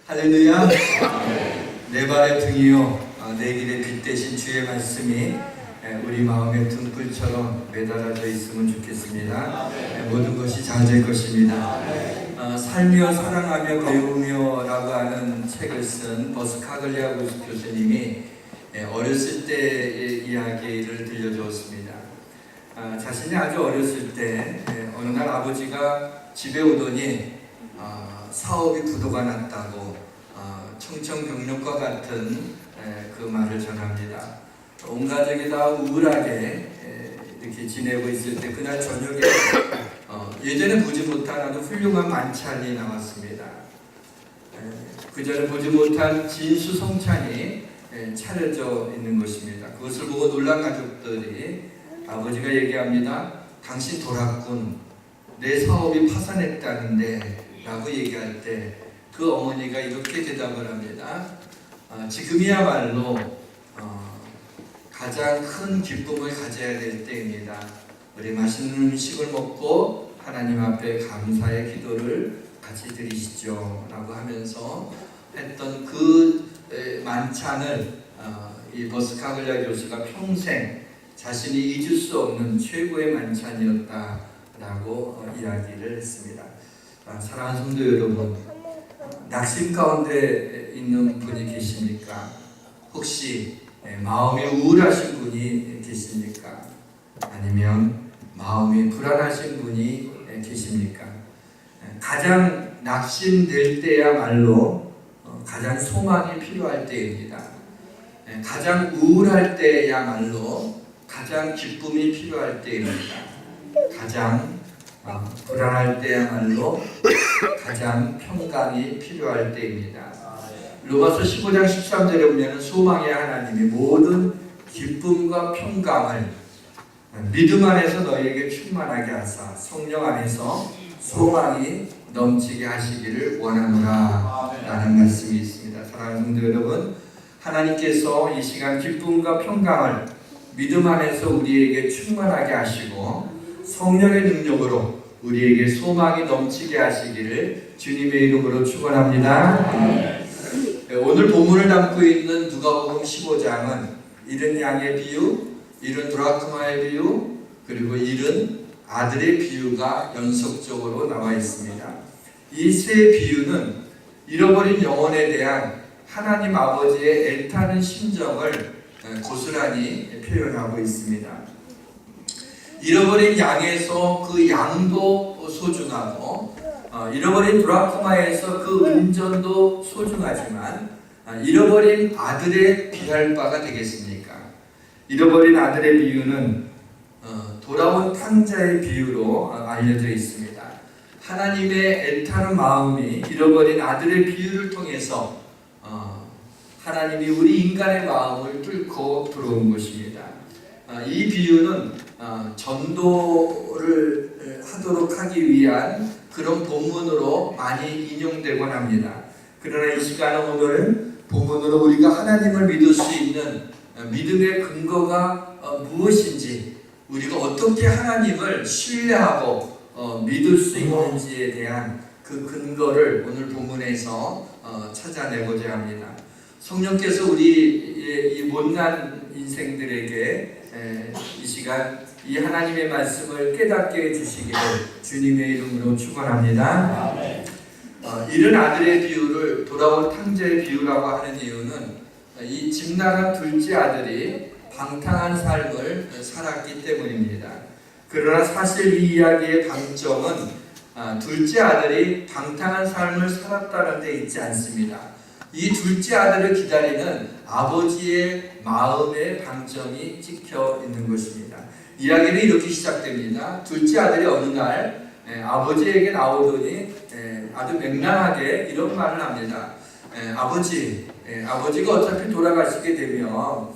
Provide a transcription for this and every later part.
할렐루야. 내 발의 등이요 내 길의 빛 대신 주의 말씀이 우리 마음의 등불처럼 매달아져 있으면 좋겠습니다. 모든 것이 잘 될 것입니다. 살며 사랑하며 배우며 라고 하는 책을 쓴 버스카글리아고스 교수님이 어렸을 때의 이야기를 들려주었습니다. 자신이 아주 어렸을 때 어느 날 아버지가 집에 오더니 사업이 부도가 났다고 청천벽력과 같은 그 말을 전합니다. 온 가족이 다 우울하게 이렇게 지내고 있을 때 그날 저녁에 예전에 보지 못한 아주 훌륭한 만찬이 나왔습니다. 그전에 보지 못한 진수성찬이 차려져 있는 것입니다. 그것을 보고 놀란 가족들이 아버지가 얘기합니다. 당신 돌았군. 내 사업이 파산했다는데 라고 얘기할 때 그 어머니가 이렇게 대답을 합니다. 지금이야말로 가장 큰 기쁨을 가져야 될 때입니다. 우리 맛있는 음식을 먹고 하나님 앞에 감사의 기도를 같이 드리시죠 라고 하면서 했던 그 만찬을 이 버스카글리아 교수가 평생 자신이 잊을 수 없는 최고의 만찬이었다 라고 이야기를 했습니다. 사랑하는 성도 여러분, 낙심 가운데 있는 분이 계십니까? 혹시 마음이 우울하신 분이 계십니까? 아니면 마음이 불안하신 분이 계십니까? 가장 낙심될 때야말로 가장 소망이 필요할 때입니다. 가장 우울할 때야말로 가장 기쁨이 필요할 때입니다. 가장 불안할 때야말로 가장 평강이 필요할 때입니다. 로마서 15장 13절에 보면 소망의 하나님이 모든 기쁨과 평강을 믿음 안에서 너희에게 충만하게 하사 성령 안에서 소망이 넘치게 하시기를 원하노라 라는 말씀이 있습니다. 사랑하는 성도 여러분, 하나님께서 이 시간 기쁨과 평강을 믿음 안에서 우리에게 충만하게 하시고 성령의 능력으로 우리에게 소망이 넘치게 하시기를 주님의 이름으로 축원합니다. 오늘 본문을 담고 있는 누가복음 15장은 잃은 양의 비유, 잃은 드라크마의 비유, 그리고 잃은 아들의 비유가 연속적으로 나와 있습니다. 이 세 비유는 잃어버린 영혼에 대한 하나님 아버지의 애타는 심정을 고스란히 표현하고 있습니다. 잃어버린 양에서 그 양도 소중하고 잃어버린 드라크마에서 그 은전도 소중하지만 잃어버린 아들의 비할 바가 되겠습니까? 잃어버린 아들의 비유는 돌아온 탕자의 비유로 알려져 있습니다. 하나님의 애타는 마음이 잃어버린 아들의 비유를 통해서 하나님이 우리 인간의 마음을 뚫고 들어온 것입니다. 이 비유는 전도를 하도록 하기 위한 그런 본문으로 많이 인용되곤 합니다. 그러나 이 시간은 오늘 본문으로 우리가 하나님을 믿을 수 있는 믿음의 근거가 무엇인지, 우리가 어떻게 하나님을 신뢰하고 믿을 수 있는지에 대한 그 근거를 오늘 본문에서 찾아내고자 합니다. 성령께서 우리 이 못난 인생들에게 이 시간 이 하나님의 말씀을 깨닫게 해주시기를 주님의 이름으로 축원합니다. 잃은 아들의 비유를 돌아온 탕자의 비유라고 하는 이유는 이 집 나간 둘째 아들이 방탕한 삶을 살았기 때문입니다. 그러나 사실 이 이야기의 방점은 둘째 아들이 방탕한 삶을 살았다는 데 있지 않습니다. 이 둘째 아들을 기다리는 아버지의 마음의 방점이 찍혀 있는 것입니다. 이야기는 이렇게 시작됩니다. 둘째 아들이 어느 날 아버지에게 나오더니 아주 맹랑하게 이런 말을 합니다. 아버지가 어차피 돌아가시게 되면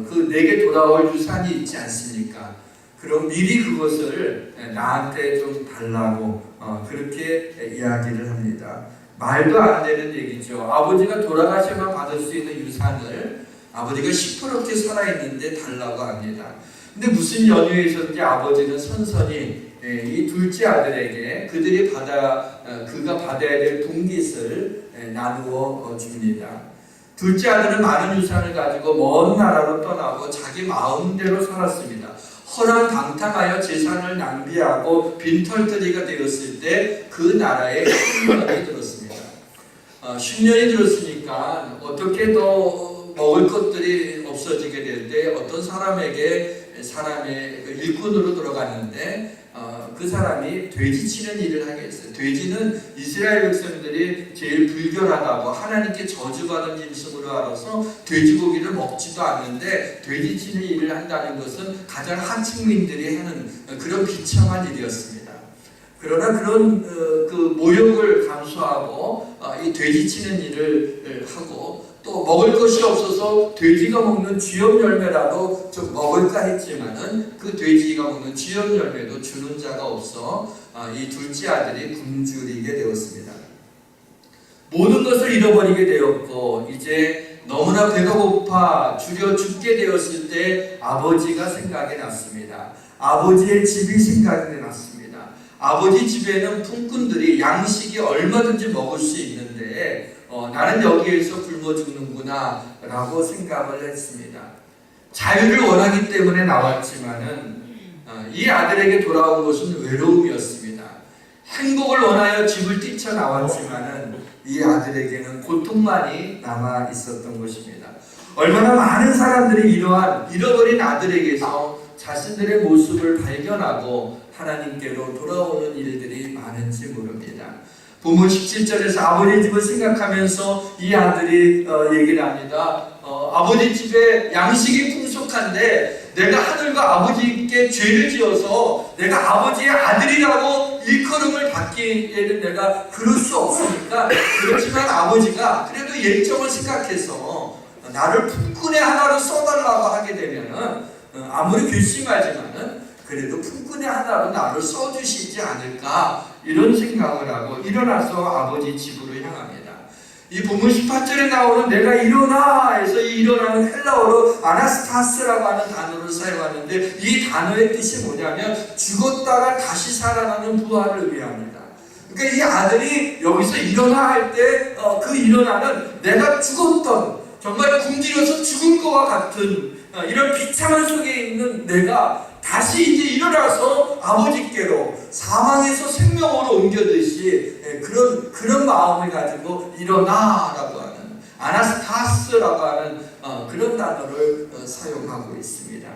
그 내게 돌아올 유산이 있지 않습니까? 그럼 미리 그것을 나한테 좀 달라고 그렇게 이야기를 합니다. 말도 안 되는 얘기죠. 아버지가 돌아가셔만 받을 수 있는 유산을 아버지가 시퍼렇게 살아있는데 달라고 합니다. 근데 무슨 연유에 있었는지 아버지는 선선히 이 둘째 아들에게 그가 받아야 될 분깃을 나누어 줍니다. 둘째 아들은 많은 유산을 가지고 먼 나라로 떠나고 자기 마음대로 살았습니다. 허랑방탕하여 재산을 낭비하고 빈털터리가 되었을 때 그 나라에 10년이 들었습니다. 10년이 들었으니까 어떻게 더 먹을 것들이 없어지게 될 때 어떤 사람의 일꾼으로 들어갔는데 그 사람이 돼지 치는 일을 하게 했어요. 돼지는 이스라엘 백성들이 제일 불결하다고 하나님께 저주받은 짐승으로 알아서 돼지고기를 먹지도 않는데 돼지 치는 일을 한다는 것은 가장 하층민들이 하는 그런 비참한 일이었습니다. 그러나 그런 그 모욕을 감수하고 이 돼지 치는 일을 하고 또 먹을 것이 없어서 돼지가 먹는 쥐염 열매라도 좀 먹을까 했지만은 그 돼지가 먹는 쥐염 열매도 주는 자가 없어 이 둘째 아들이 굶주리게 되었습니다. 모든 것을 잃어버리게 되었고 이제 너무나 배가 고파 줄여 죽게 되었을 때 아버지가 생각이 났습니다. 아버지의 집이 생각이 났습니다. 아버지 집에는 품꾼들이 양식이 얼마든지 먹을 수 있는데 나는 여기에서 굶어 죽는구나 라고 생각을 했습니다. 자유를 원하기 때문에 나왔지만은 이 아들에게 돌아온 것은 외로움이었습니다. 행복을 원하여 집을 뛰쳐나왔지만은 이 아들에게는 고통만이 남아 있었던 것입니다. 얼마나 많은 사람들이 이러한 잃어버린 아들에게서 자신들의 모습을 발견하고 하나님께로 돌아오는 일들이 많은지 모릅니다. 본문 17절에서 아버지 집을 생각하면서 이 아들이 얘기를 합니다. 아버지 집에 양식이 풍족한데 내가 하늘과 아버지께 죄를 지어서 내가 아버지의 아들이라고 일컬음을 받기에는 내가 그럴 수 없으니까 그렇지만 아버지가 그래도 예정을 생각해서 나를 품꾼의 하나로 써달라고 하게 되면은 아무리 괘씸하지만은 그래도 품꾼의 하나로 나를 써주시지 않을까 이런 생각을 하고 일어나서 아버지 집으로 향합니다. 이 본문 18절에 나오는 내가 일어나 해서 이 일어나는 헬라어로 아나스타스라고 하는 단어를 사용하는데 이 단어의 뜻이 뭐냐면 죽었다가 다시 살아나는 부활을 의미합니다. 그러니까 이 아들이 여기서 일어나 할 때 그 일어나는 내가 죽었던 정말 굶주려서 죽은 것과 같은 이런 비참한 속에 있는 내가 다시 이제 일어나서 아버지께로 사망에서 생명으로 옮겨듯이 그런 마음을 가지고 일어나라고 하는 아나스타스라고 하는 그런 단어를 사용하고 있습니다.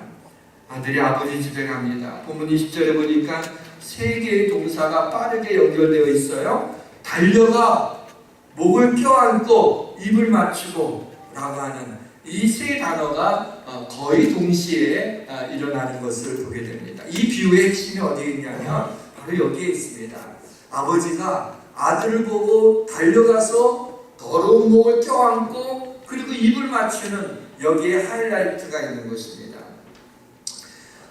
아들이 아버지 집에 갑니다. 본문 20절에 보니까 세 개의 동사가 빠르게 연결되어 있어요. 달려가 목을 껴안고 입을 맞추고 라고 하는 이 세 단어가 거의 동시에 일어나는 것을 보게 됩니다. 이 비유의 핵심이 어디에 있냐면 바로 여기에 있습니다. 아버지가 아들을 보고 달려가서 더러운 목을 껴안고 그리고 입을 맞추는 여기에 하이라이트가 있는 것입니다.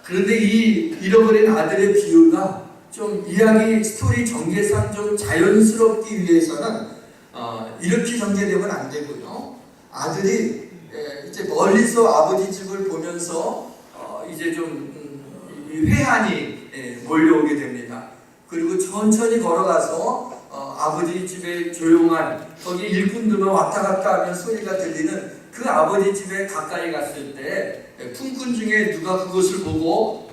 그런데 이 잃어버린 아들의 비유가 좀 이야기 스토리 전개상 좀 자연스럽기 위해서는 이렇게 전개되면 안 되고요. 아들이 이제 멀리서 아버지 집을 보면서 이제 좀 회한이 몰려오게 됩니다. 그리고 천천히 걸어가서 아버지 집에 조용한 거기 일꾼들만 왔다 갔다 하면 소리가 들리는 그 아버지 집에 가까이 갔을 때 품꾼 중에 누가 그것을 보고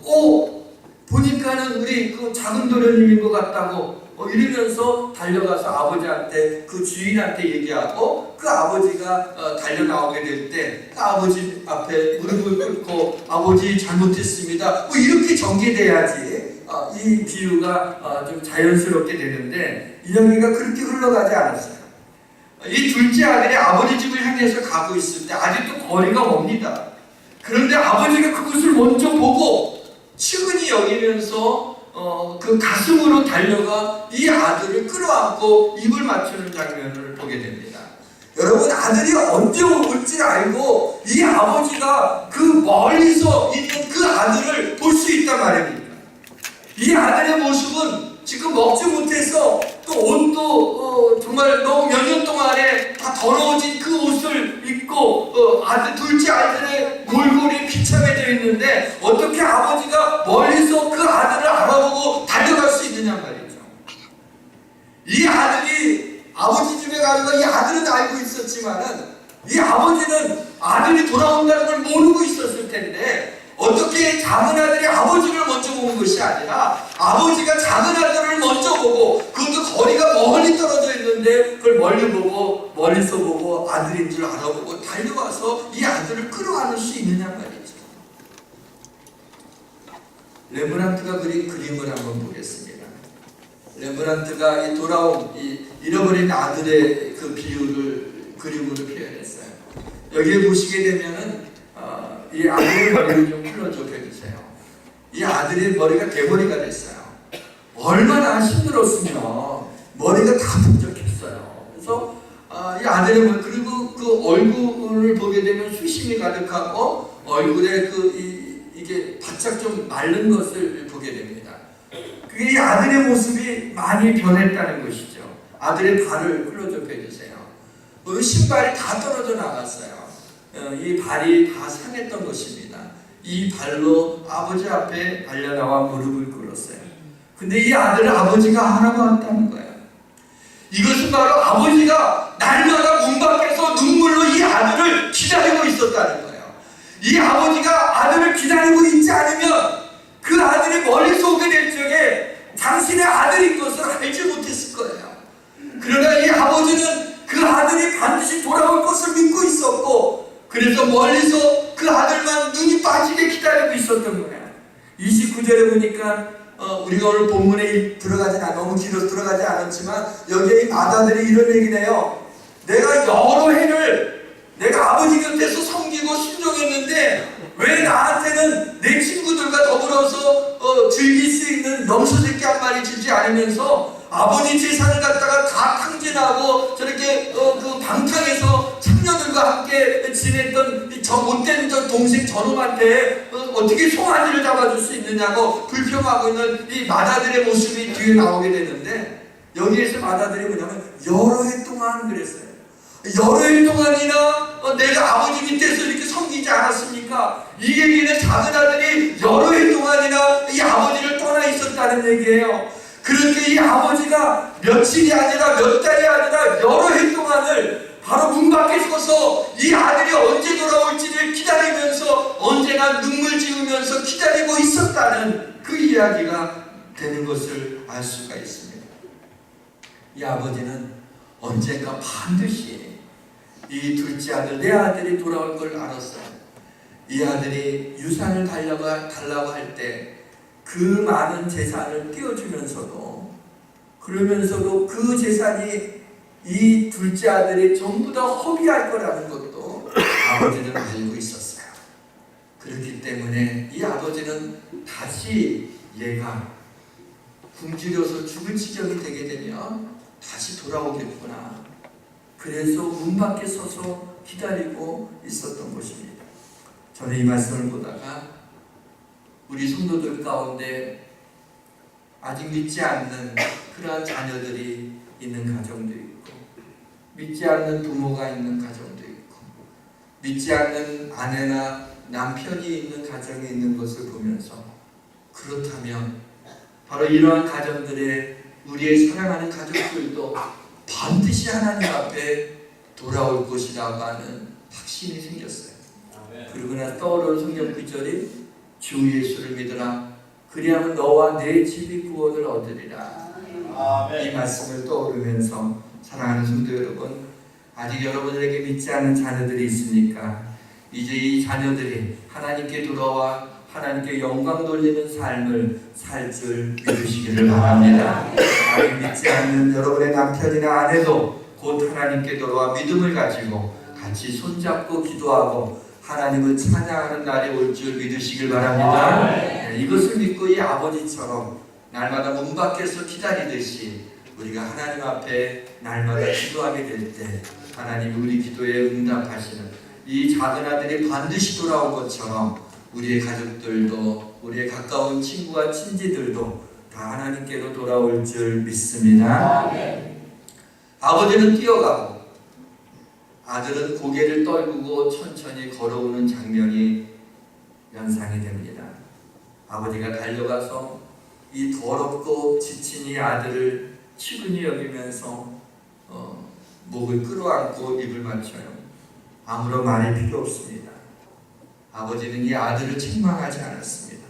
보니까는 우리 그 작은 도련님인 것 같다고 이러면서 달려가서 아버지한테 그 주인한테 얘기하고 그 아버지가 달려 나오게 될 때 그 아버지 앞에 무릎을 꿇고 아버지 잘못했습니다. 이렇게 전개돼야지 이 비유가 좀 자연스럽게 되는데 이야기가 그렇게 흘러가지 않았어요. 이 둘째 아들이 아버지 집을 향해서 가고 있을 때 아직도 거리가 멉니다. 그런데 아버지가 그것을 먼저 보고 측은히 여기면서 그 가슴으로 달려가 이 아들을 끌어안고 입을 맞추는 장면을 보게 됩니다. 여러분, 아들이 언제 올지 알고 이 아버지가 그 멀리서 있는 그 아들을 볼 수 있단 말입니다. 이 아들의 모습은 지금 먹지 못해서 또 옷도 정말 너무 몇 년 동안에 다 더러워진 그 옷을 입고 둘째 아들의 몰골이 비참해져 있는데 어떻게 아버지가 멀리서 그 아들을 알아보고 달려갈 수 있느냐 말이죠. 이 아들이 아버지 집에 가서 이 아들은 알고 있었지만은 이 아버지는 아들이 돌아온다는 걸 모르고 있었을 텐데 어떻게 작은 아들이 아버지를 먼저 보는 것이 아니라 아버지가 작은 아들을 먼저 보고 그것도 거리가 멀리 떨어져 있는데 그걸 멀리서 보고 아들인 줄 알아보고 달려와서 이 아들을 끌어안을 수 있느냐 말이죠. 렘브란트가 그린 그림을 한번 보겠습니다. 렘브란트가 이 돌아온 이 잃어버린 아들의 그 비유를 그림으로 표현했어요. 여기에 보시게 되면은 이 아들의 머리를 좀 클로즈업 해주세요. 이 아들의 머리가 대머리가 됐어요. 얼마나 힘들었으면 머리가 다 북적했어요. 그래서 이 아들의 머리 그리고 그 얼굴을 보게 되면 수심이 가득하고 얼굴에 이게 바짝 좀 마른 것을 보게 됩니다. 그게 이 아들의 모습이 많이 변했다는 것이죠. 아들의 발을 클로즈업 해주세요. 신발이 다 떨어져 나갔어요. 이 발이 다 상했던 것입니다. 이 발로 아버지 앞에 달려나와 무릎을 꿇었어요. 근데 이 아들을 아버지가 알아보았다는 거예요. 이것은 바로 아버지가 날마다 문 밖에서 눈물로 이 아들을 기다리고 있었다는 거예요. 이 아버지가 아들을 기다리고 있지 않으면 그 아들이 멀리서 오게 될 적에 당신의 아들인 것을 알지 못했을 거예요. 그러나 이 아버지는 그 아들이 반드시 돌아올 것을 믿고 있었고 그래서 멀리서 그 아들만 눈이 빠지게 기다리고 있었던 거예요. 29절에 보니까 우리가 오늘 본문에 너무 길어서 들어가지 않았지만 여기에 이 맏아들이 이런 얘기를 해요. 내가 여러 해를 내가 아버지 곁에서 섬기고 순종했는데 왜 나한테는 내 친구들과 더불어서 즐길 수 있는 염소새끼 한 마리 주지 않으면서 아버지 재산을 갖다가 다 탕진하고 저렇게 그 방탕에서 청년들과 함께 지냈던 저 못된 저 동생 저놈한테 어떻게 송아지를 잡아줄 수 있느냐고 불평하고 있는 이 맏아들의 모습이 뒤에 나오게 되는데 여기에서 맏아들이 뭐냐면 여러 해 동안 그랬어요. 여러 해 동안이나 내가 아버지 밑에서 이렇게 섬기지 않았습니까? 이 얘기는 작은 아들이 여러 해 동안이나 이 아버지를 떠나 있었다는 얘기예요. 그런데 이 아버지가 며칠이 아니라 몇 달이 아니라 여러 해 동안을 바로 문 밖에 서서 이 아들이 언제 돌아올지를 기다리면서 언제나 눈물 지으면서 기다리고 있었다는 그 이야기가 되는 것을 알 수가 있습니다. 이 아버지는 언젠가 반드시 이 둘째 아들, 내 아들이 돌아올 걸 알았어요. 이 아들이 유산을 달라고 할 때 그 많은 재산을 띄워주면서도 그러면서도 그 재산이 이 둘째 아들이 전부 다 허비할 거라는 것도 아버지는 알고 있었어요. 그렇기 때문에 이 아버지는 다시 얘가 굶주려서 죽을 지경이 되게 되면 다시 돌아오겠구나. 그래서 문 밖에 서서 기다리고 있었던 것입니다. 저는 이 말씀을 보다가 우리 성도들 가운데 아직 믿지 않는 그러한 자녀들이 있는 가정도 있고 믿지 않는 부모가 있는 가정도 있고 믿지 않는 아내나 남편이 있는 가정이 있는 것을 보면서 그렇다면 바로 이러한 가정들의 우리의 사랑하는 가족들도 반드시 하나님 앞에 돌아올 것이라고 하는 확신이 생겼어요. 그리고 나 떠오르는 성경 구절이 주 예수를 믿으라 그리하면 너와 내 집이 구원을 얻으리라. 이 말씀을 떠오르면서 사랑하는 성도 여러분, 아직 여러분들에게 믿지 않는 자녀들이 있으니까 이제 이 자녀들이 하나님께 돌아와 하나님께 영광 돌리는 삶을 살 줄 믿으시기를 바랍니다. 아직 믿지 않는 여러분의 남편이나 아내도 곧 하나님께 돌아와 믿음을 가지고 같이 손잡고 기도하고 하나님을 찬양하는 날이 올 줄 믿으시길 바랍니다. 이것을 믿고 이 아버지처럼 날마다 문 밖에서 기다리듯이 우리가 하나님 앞에 날마다 기도하게 될 때 하나님이 우리 기도에 응답하시는 이 작은 아들이 반드시 돌아올 것처럼 우리의 가족들도 우리의 가까운 친구와 친지들도 다 하나님께로 돌아올 줄 믿습니다. 아버지는 뛰어가고 아들은 고개를 떨구고 천천히 걸어오는 장면이 연상이 됩니다. 아버지가 달려가서 이 더럽고 지친 이 아들을 치근히 여기면서 목을 끌어안고 입을 맞춰요. 아무런 말이 필요 없습니다. 아버지는 이 아들을 책망하지 않았습니다.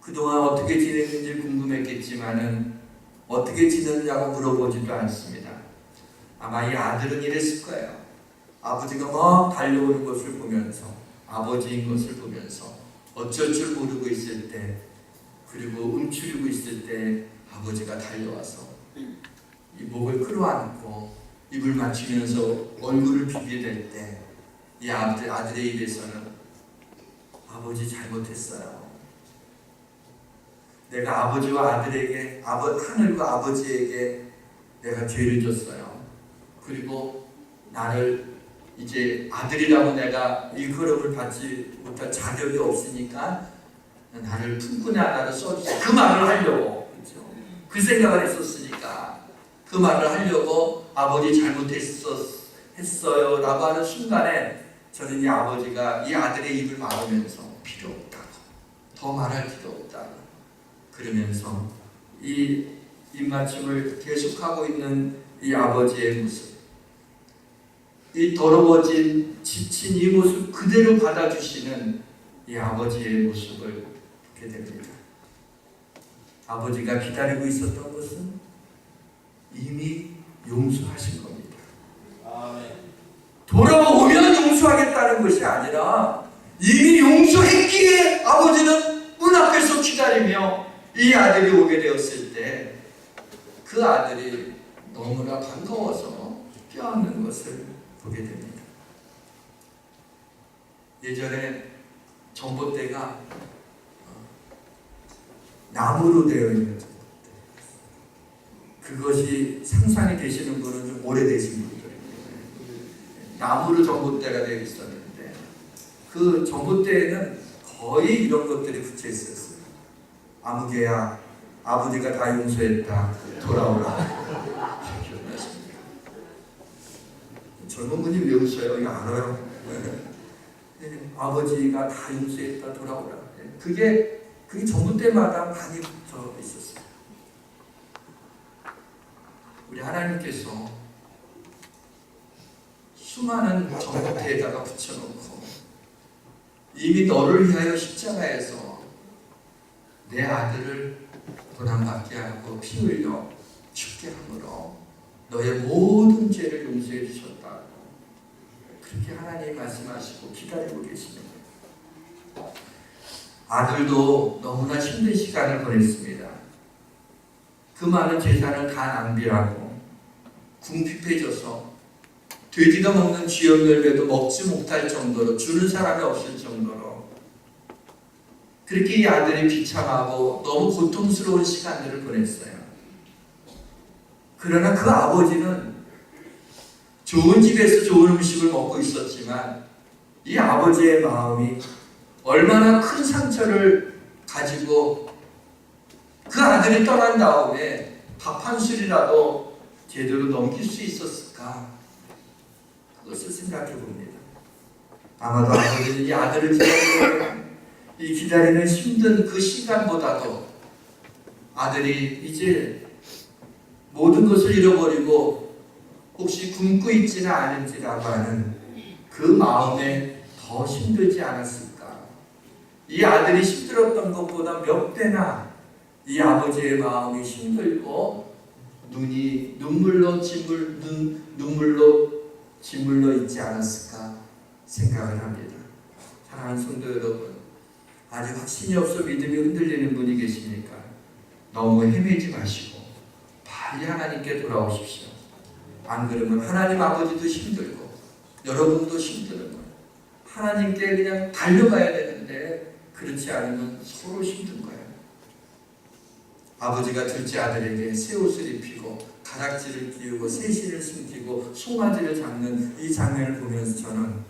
그동안 어떻게 지냈는지 궁금했겠지만은 어떻게 지냈냐고 물어보지도 않습니다. 아마 이 아들은 이랬을 거예요. 아버지가 막 달려오는 것을 보면서, 아버지인 것을 보면서 어쩔 줄 모르고 있을 때, 그리고 움츠리고 있을 때 아버지가 달려와서 이 목을 끌어안고 입을 맞추면서 얼굴을 비비될 때 이 아들의 입에서는 아버지 잘못했어요. 내가 아버지와 아들에게, 하늘과 아버지에게 내가 죄를 졌어요. 그리고 나를 이제 아들이라고 내가 일컬음을 받지 못할 자격이 없으니까 나를 품꾼의 하나로 써주세요. 그 말을 하려고, 그렇죠? 그 생각을 했었으니까 그 말을 하려고 아버지 잘못했어요 라고 하는 순간에 저는 이 아버지가 이 아들의 입을 막으면서 필요 없다고, 더 말할 필요 없다고 그러면서 이 입맞춤을 계속하고 있는 이 아버지의 모습, 이 더러워진 지친 이 모습 그대로 받아주시는 이 아버지의 모습을 보게 됩니다. 아버지가 기다리고 있었던 것은 이미 용서하신 겁니다. 돌아오면 용서하겠다는 것이 아니라 이미 용서했기에 아버지는 문 앞에서 기다리며 이 아들이 오게 되었을 때 그 아들이 너무나 반가워서 껴안는 것을 보게 됩니다. 예전에 전봇대가 나무로 되어 있는 전봇대, 그것이 상상이 되시는 분은 좀 오래되신 분들입니다. 나무로 전봇대가 되어 있었는데 그 전봇대에는 거의 이런 것들이 붙여 있었어요. 아무개야, 아버지가 다 용서했다, 돌아오라. 기억나십니까? 젊은 분이 왜 웃어요? 이거 알아요? 아버지가 다 용서했다, 돌아오라. 그게 전봇대마다 많이 붙어 있었어요. 우리 하나님께서 수많은 전봇대에다가 붙여놓고 이미 너를 위하여 십자가에서 내 아들을 고난받게 하고 피 흘려 죽게 함으로 너의 모든 죄를 용서해 주셨다고 그렇게 하나님이 말씀하시고 기다리고 계십니다. 아들도 너무나 힘든 시간을 보냈습니다. 그 많은 재산을 다 낭비하고 궁핍해져서 돼지가 먹는 쥐역 열매도 먹지 못할 정도로, 주는 사람이 없을 정도로 그렇게 이 아들이 비참하고 너무 고통스러운 시간들을 보냈어요. 그러나 그 아버지는 좋은 집에서 좋은 음식을 먹고 있었지만 이 아버지의 마음이 얼마나 큰 상처를 가지고 그 아들이 떠난 다음에 밥 한 술이라도 제대로 넘길 수 있었을까? 그것을 생각해 봅니다. 아마도 아버지는 이 아들을 기다리는 이 기다리는 힘든 그 시간보다도 아들이 이제 모든 것을 잃어버리고 혹시 굶고 있지는 않은지라고 하는 그 마음에 더 힘들지 않았을까? 이 아들이 힘들었던 것보다 몇 배나 이 아버지의 마음이 힘들고 눈이 눈물로 짓물러 있지 않았을까 생각을 합니다. 사랑하는 성도 여러분, 아직 확신이 없어 믿음이 흔들리는 분이 계십니까? 너무 헤매지 마시고 빨리 하나님께 돌아오십시오. 안 그러면 하나님 아버지도 힘들고 여러분도 힘드는 거예요. 하나님께 그냥 달려가야 되는데 그렇지 않으면 서로 힘든 거예요. 아버지가 둘째 아들에게 새 옷을 입히고 가락지를 끼우고 새실을 숨기고 송아지를 잡는 이 장면을 보면서 저는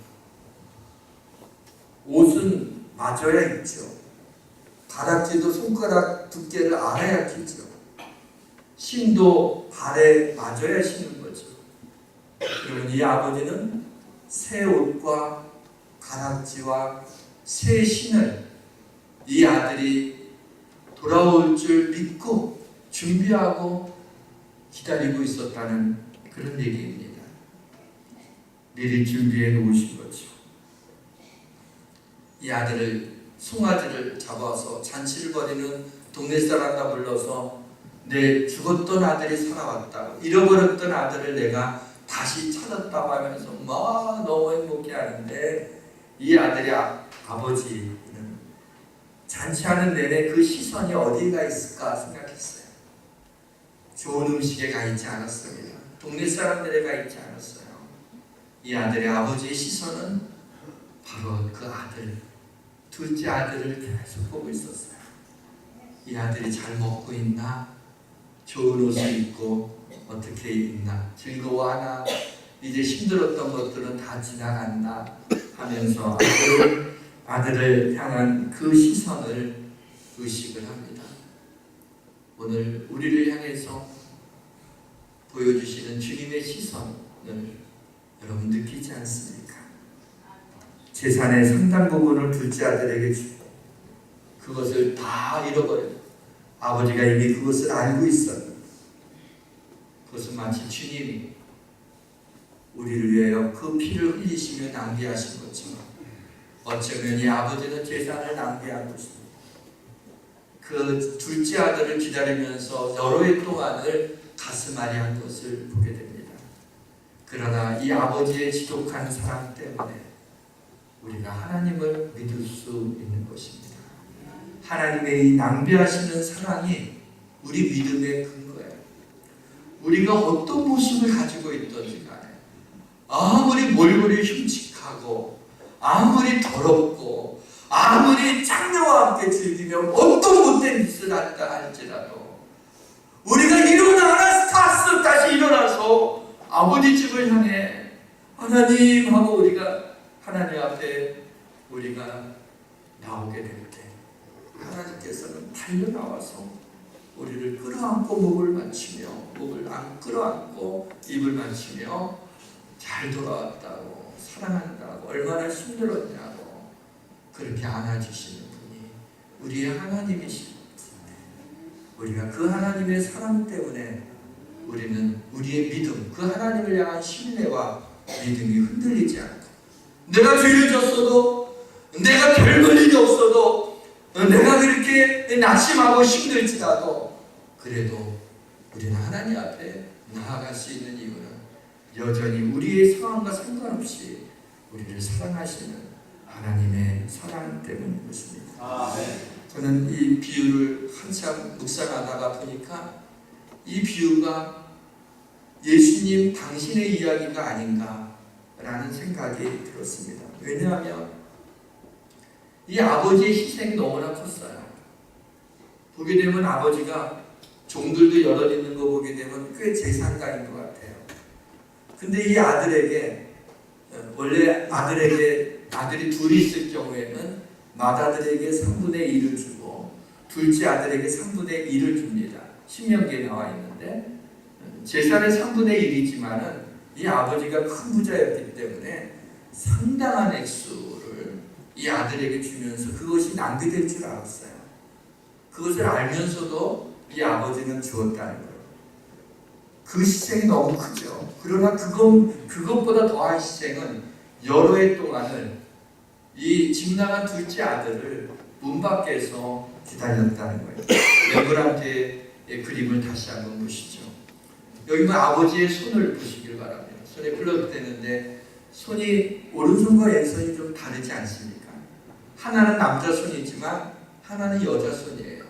옷은 맞아야 입죠. 가락지도 손가락 두께를 알아야 끼죠. 신도 발에 맞아야 신는 거죠. 그러면 이 아버지는 새 옷과 가락지와 새 신을 이 아들이 돌아올 줄 믿고 준비하고 기다리고 있었다는 그런 얘기입니다. 미리 준비해 놓으신 거죠. 이 아들을 송아지를 잡아서 잔치를 벌이는 동네 사람과 불러서 내 죽었던 아들이 살아왔다고, 잃어버렸던 아들을 내가 다시 찾았다고 하면서 막 너무 행복해하는데, 이 아들이 아버지는 잔치하는 내내 그 시선이 어디가 있을까 생각했어요. 좋은 음식에 가 있지 않았습니다. 동네 사람들에 가 있지 않았어요. 이 아들의 아버지의 시선은 바로 그 아들, 둘째 아들을 계속 보고 있었어요. 이 아들이 잘 먹고 있나? 좋은 옷을 입고 어떻게 있나? 즐거워하나? 이제 힘들었던 것들은 다 지나갔나? 하면서 아들을 향한 그 시선을 의식을 합니다. 오늘 우리를 향해서 보여주시는 주님의 시선을 여러분 느끼지 않습니까? 재산의 상당 부분을 둘째 아들에게 주고 그것을 다 잃어버렸고 아버지가 이미 그것을 알고 있었는데, 그것은 마치 주님이 우리를 위하여 그 피를 흘리시며 낭비하신 것처럼 어쩌면 이 아버지는 재산을 낭비하고 있습니다. 그 둘째 아들을 기다리면서 여러 해 동안을 가슴앓이한 것을 보게 됩니다. 그러나 이 아버지의 지독한 사랑 때문에 우리가 하나님을 믿을 수 있는 것입니다. 하나님의 이 낭비하시는 사랑이 우리 믿음의 근거예요. 우리가 어떤 모습을 가지고 있든지 간에 아무리 몰골이 흉측하고 아무리 더럽고 아무리 장녀와 함께 즐기며 어떤 못된 짓을 한다 할지라도 우리가 일어나라 스타스 다시 일어나서 아버지 집을 향해 하나님 하고 우리가 하나님 앞에 우리가 나오게 될 때 하나님께서는 달려나와서 우리를 끌어안고 목을 맞추며 목을 끌어안고 입을 맞추며 잘 돌아왔다고 사랑한다고 얼마나 힘들었냐고 그렇게 안아주시는 분이 우리의 하나님이십니다. 우리가 그 하나님의 사랑 때문에 우리는 우리의 믿음, 그 하나님을 향한 신뢰와 믿음이 흔들리지 않고 내가 죄를 졌어도 내가 별 볼 일이 없어도 내가 그렇게 낙심하고 힘들지라도 그래도 우리는 하나님 앞에 나아갈 수 있는 이유는 여전히 우리의 상황과 상관없이 우리를 사랑하시는 하나님의 사랑 때문인 것입니다. 저는 이 비유를 한참 묵상하다가 보니까 이 비유가 예수님 당신의 이야기가 아닌가라는 생각이 들었습니다. 왜냐하면 이 아버지의 희생이 너무나 컸어요. 보게 되면 아버지가 종들도 여럿 있는 거 보게 되면 꽤 재산가인 것 같아요. 근데 이 아들에게 원래 아들이 둘이 있을 경우에는 맏아들에게 3분의 1을 주고 둘째 아들에게 3분의 1을 줍니다. 신명기에 나와 있는데 재산의 3분의 1이지만은 이 아버지가 큰 부자였기 때문에 상당한 액수를 이 아들에게 주면서 그것이 낭비될 줄 알았어요. 그것을 알면서도 이 아버지는 주었다는 거예요. 그 희생이 너무 크죠. 그러나 그것보다 더한 희생은 여러 해 동안을 이 집 나간 둘째 아들을 문 밖에서 기다렸다는 거예요. 레브란트의 그림을 다시 한번 보시죠. 여기 보면 아버지의 손을 보시길 바랍니다. 손에 블러드 되는데 손이 오른손과 왼손이 좀 다르지 않습니까? 하나는 남자 손이지만 하나는 여자 손이에요.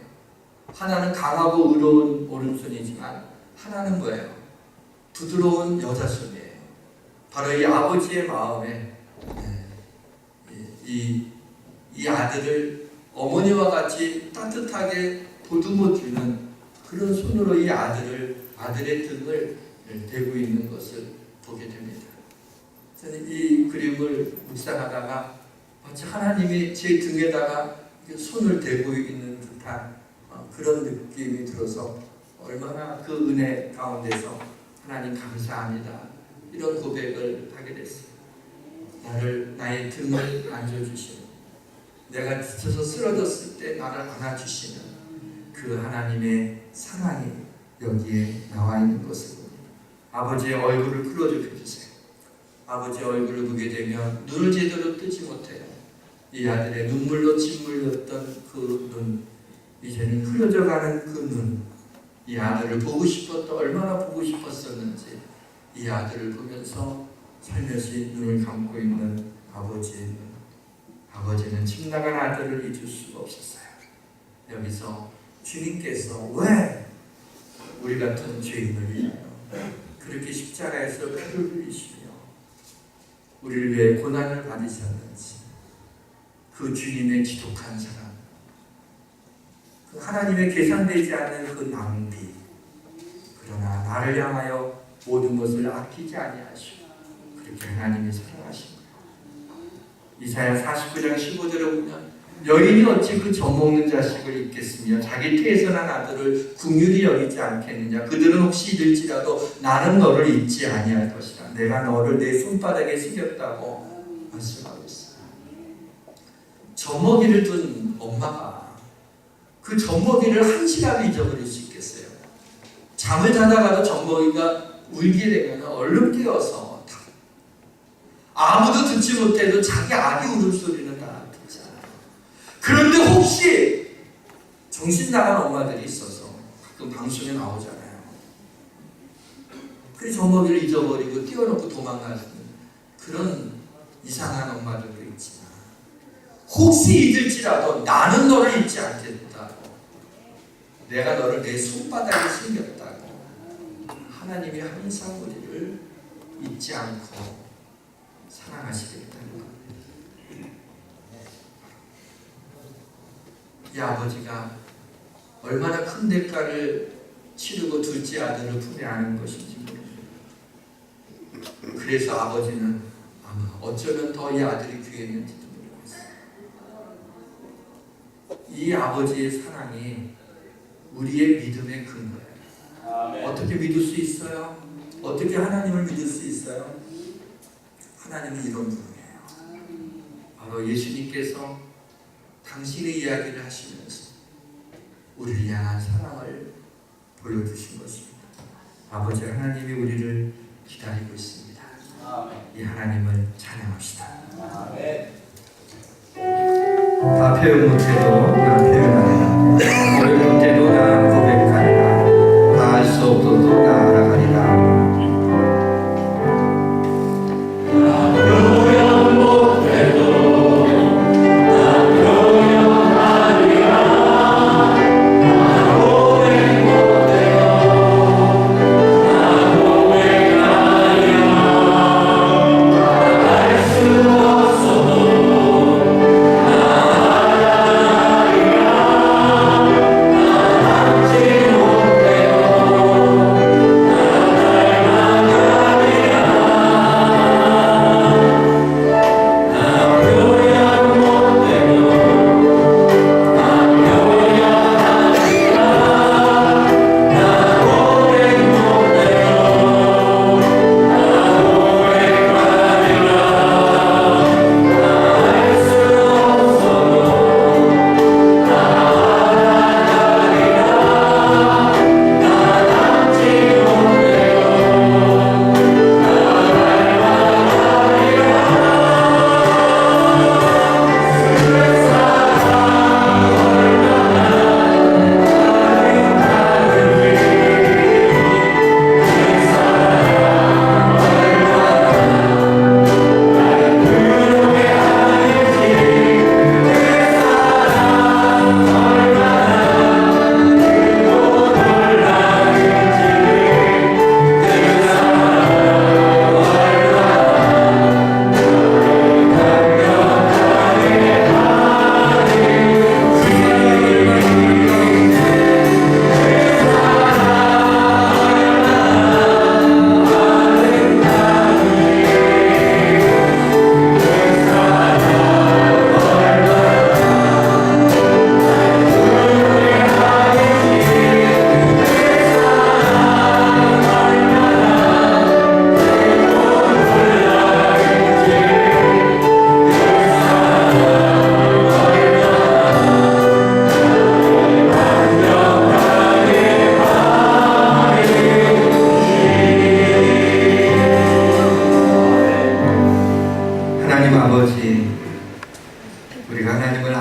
하나는 강하고 의로운 오른손이지만 하나는 뭐예요? 부드러운 여자 손이에요. 바로 이 아버지의 마음에 이 아들을 어머니와 같이 따뜻하게 보듬어주는 그런 손으로 이 아들의 등을 대고 있는 것을 보게 됩니다. 저는 이 그림을 묵상하다가 마치 하나님이 제 등에다가 손을 대고 있는 듯한 그런 느낌이 들어서 얼마나 그 은혜 가운데서 하나님 감사합니다 이런 고백을 하게 됐어요. 나의 등을 안겨주시는, 내가 지쳐서 쓰러졌을 때 나를 안아주시는 그 하나님의 사랑이 여기에 나와 있는 것을 봅니다. 아버지의 얼굴을 클로즈해 주세요. 아버지의 얼굴을 보게 되면 눈을 제대로 뜨지 못해요. 이 아들의 눈물로 짓물렸던 그 눈, 이제는 흘러져가는 그 눈, 이 아들을 보고 싶었던, 얼마나 보고 싶었었는지 이 아들을 보면서 살며시 눈을 감고 있는 아버지는 집 나간 아들을 잊을 수가 없었어요. 여기서 주님께서 왜 우리 같은 죄인을 위하여 그렇게 십자가에서 피를 흘리시며 우리를 위해 고난을 받으셨는지, 그 주님의 지독한 사랑, 그 하나님의 계산되지 않는 그 낭비, 그러나 나를 향하여 모든 것을 아끼지 아니하시고 그렇게 하나님이 사랑하신 거예요. 이사야 49장 15절에 보면 여인이 어찌 그 젖먹는 자식을 잊겠으며 자기 태에서 난 아들을 긍휼히 여기지 않겠느냐. 그들은 혹시 잊을지라도 나는 너를 잊지 아니할 것이라. 내가 너를 내 손바닥에 새겼다고 말씀하고 있어요. 젖먹이를 둔 엄마가 그 젖먹이를 한 시간을 잊어버릴 수 있겠어요? 잠을 자다가도 젖먹이가 울게 되면 얼른 깨어서 아무도 듣지 못해도 자기 아기 울음소리는 다 듣잖아요. 그런데 혹시 정신 나간 엄마들이 있어서 가끔 방송에 나오잖아요. 그 젖먹이를 잊어버리고 띄워놓고 도망가는 그런 이상한 엄마들도 있지만, 혹시 잊을지라도 나는 너를 잊지 않겠다고, 내가 너를 내 손바닥에 새겼다고 하나님이 항상 우리를 잊지 않고 사랑하시겠다는 겁니다. 이 아버지가 얼마나 큰 대가를 치르고 둘째 아들을 품에 안은 것인지 모릅니다. 그래서 아버지는 아마 어쩌면 더 이 아들이 귀했는지도 모르겠어요. 이 아버지의 사랑이 우리의 믿음의 근거예요. 어떻게 믿을 수 있어요? 어떻게 하나님을 믿을 수 있어요? 하나님은 이런 분이에요. 바로 예수님께서 당신의 이야기를 하시면서 우리를 향한 사랑을 보여주신 것입니다. 아버지 하나님이 우리를 기다리고 있습니다. 이 하나님을 찬양합시다. 다 표현 못해도 나 표현하리라. 고백 못해도 나 고백하리라. 다 알 수 없어도 나 알아가리라.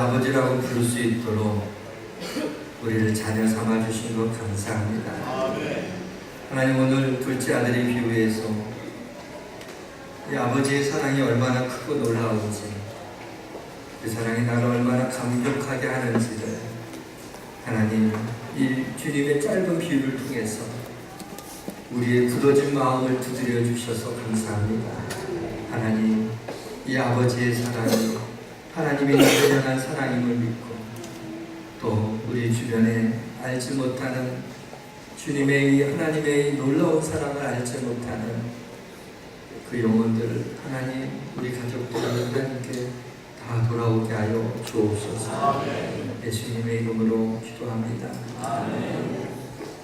아버지라고 부를 수 있도록 우리를 자녀 삼아 주신 것 감사합니다. 하나님, 오늘 둘째 아들의 비유에서 이 아버지의 사랑이 얼마나 크고 놀라운지, 그 사랑이 나를 얼마나 감격하게 하는지를 하나님, 이 주님의 짧은 비유를 통해서 우리의 굳어진 마음을 두드려 주셔서 감사합니다. 하나님, 이 아버지의 사랑이 하나님의 나를 향한 사랑임을 믿고, 또 우리 주변에 알지 못하는 주님의 이 하나님의 놀라운 사랑을 알지 못하는 그 영혼들을 하나님, 우리 가족들을 하나님께 다 돌아오게 하여 주옵소서. 예수님의 이름으로 기도합니다.